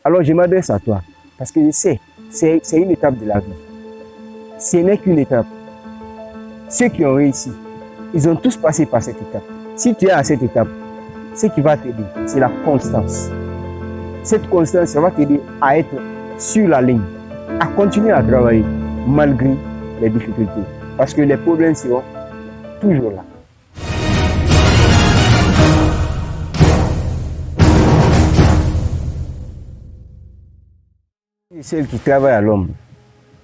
Alors je m'adresse à toi, parce que je sais, c'est une étape de la vie. Ce n'est qu'une étape. Ceux qui ont réussi, ils ont tous passé par cette étape. Si tu es à cette étape, ce qui va t'aider, c'est la constance. Cette constance, ça va t'aider à être sur la ligne, à continuer à travailler malgré les difficultés. Parce que les problèmes seront toujours là. Celle qui travaille à l'homme,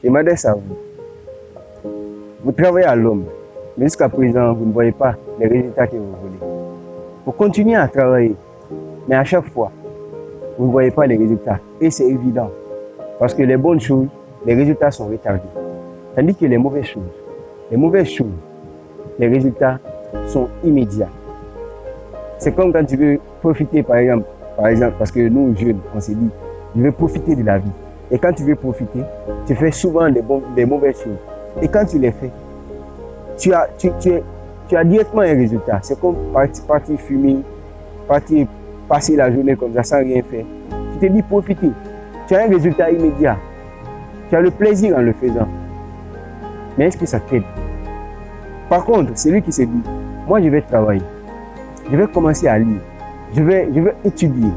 je m'adresse à vous. Vous travaillez à l'homme, mais jusqu'à présent, vous ne voyez pas les résultats que vous voulez. Vous continuez à travailler, mais à chaque fois, vous ne voyez pas les résultats. Et c'est évident, parce que les bonnes choses, les résultats sont retardés. Tandis que les mauvaises choses, les résultats sont immédiats. C'est comme quand tu veux profiter, par exemple, parce que nous, jeunes, on s'est dit, je veux profiter de la vie. Et quand tu veux profiter, tu fais souvent des mauvaises choses. Et quand tu les fais, tu as directement un résultat. C'est comme partir fumer, partir passer la journée comme ça sans rien faire. Tu te dis profiter. Tu as un résultat immédiat. Tu as le plaisir en le faisant. Mais est-ce que ça t'aide? Par contre, celui qui se dit, moi je vais travailler, je vais commencer à lire, je vais étudier.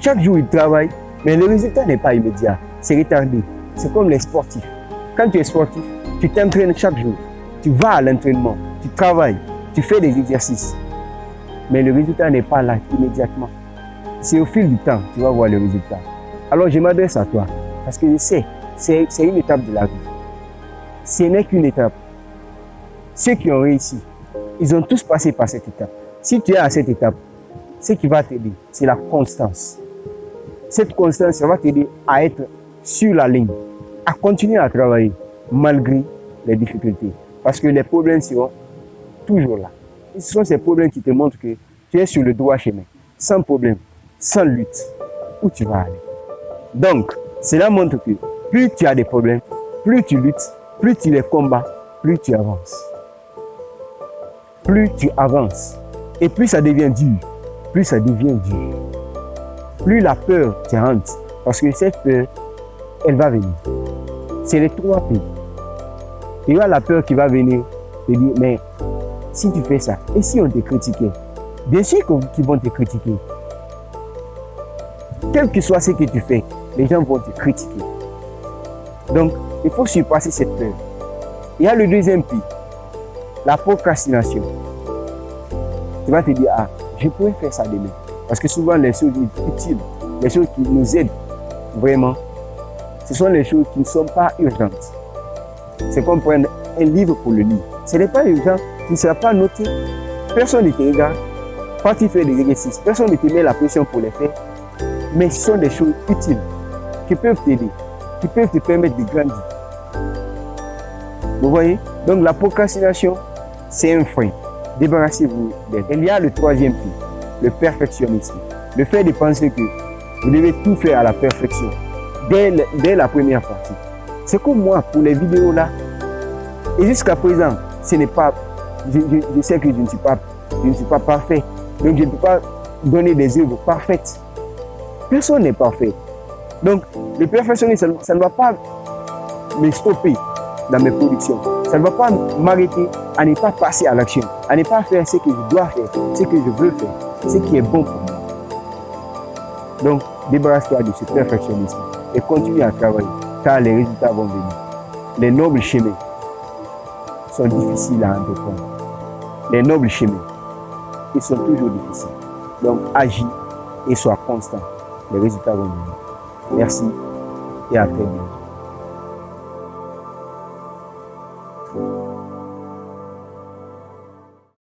Chaque jour il travaille, mais le résultat n'est pas immédiat. C'est retardé. C'est comme les sportifs. Quand tu es sportif, tu t'entraînes chaque jour. Tu vas à l'entraînement, tu travailles, tu fais des exercices. Mais le résultat n'est pas là immédiatement. C'est au fil du temps que tu vas voir le résultat. Alors je m'adresse à toi, parce que je sais, c'est une étape de la vie. Ce n'est qu'une étape. Ceux qui ont réussi, ils ont tous passé par cette étape. Si tu es à cette étape, ce qui va t'aider, c'est la constance. Cette constance, ça va t'aider à être sur la ligne, à continuer à travailler malgré les difficultés. Parce que les problèmes seront toujours là. Et ce sont ces problèmes qui te montrent que tu es sur le droit chemin, sans problème, sans lutte, où tu vas aller. Donc, cela montre que plus tu as des problèmes, plus tu luttes, plus tu les combats, plus tu avances. Plus tu avances. Et plus ça devient dur, plus ça devient dur. Plus la peur te hante, parce que cette peur, elle va venir. C'est les trois P. Il y a la peur qui va venir te dire, mais si tu fais ça, et si on te critiquait? Bien sûr qu'ils vont te critiquer. Quel que soit ce que tu fais, les gens vont te critiquer. Donc, il faut surpasser cette peur. Il y a le deuxième P, la procrastination. Tu vas te dire, ah, je pourrais faire ça demain. Parce que souvent, les choses utiles, les choses qui nous aident vraiment, ce sont les choses qui ne sont pas urgentes. C'est comme prendre un livre pour le lire. Ce n'est pas urgent, tu ne seras pas noté. Personne ne te regarde. Quand tu fais des exercices, personne ne te met la pression pour les faire. Mais ce sont des choses utiles qui peuvent t'aider, qui peuvent te permettre de grandir. Vous voyez? Donc la procrastination, c'est un frein. Débarrassez-vous d'elle. Il y a le troisième P, le perfectionnisme. Le fait de penser que vous devez tout faire à la perfection dès la première partie. C'est comme moi pour les vidéos là. Et jusqu'à présent, ce n'est pas. Je sais que je ne suis pas parfait. Donc je ne peux pas donner des œuvres parfaites. Personne n'est parfait. Donc le perfectionnisme, ça ne va pas me stopper dans mes productions. Ça ne va pas m'arrêter à ne pas passer à l'action, à ne pas faire ce que je dois faire, ce que je veux faire, ce qui est bon pour moi. Donc, débarrasse-toi de ce perfectionnisme et continue à travailler, car les résultats vont venir. Les nobles chemins sont difficiles à entreprendre. Les nobles chemins, ils sont toujours difficiles. Donc, agis et sois constant. Les résultats vont venir. Merci et à très bientôt.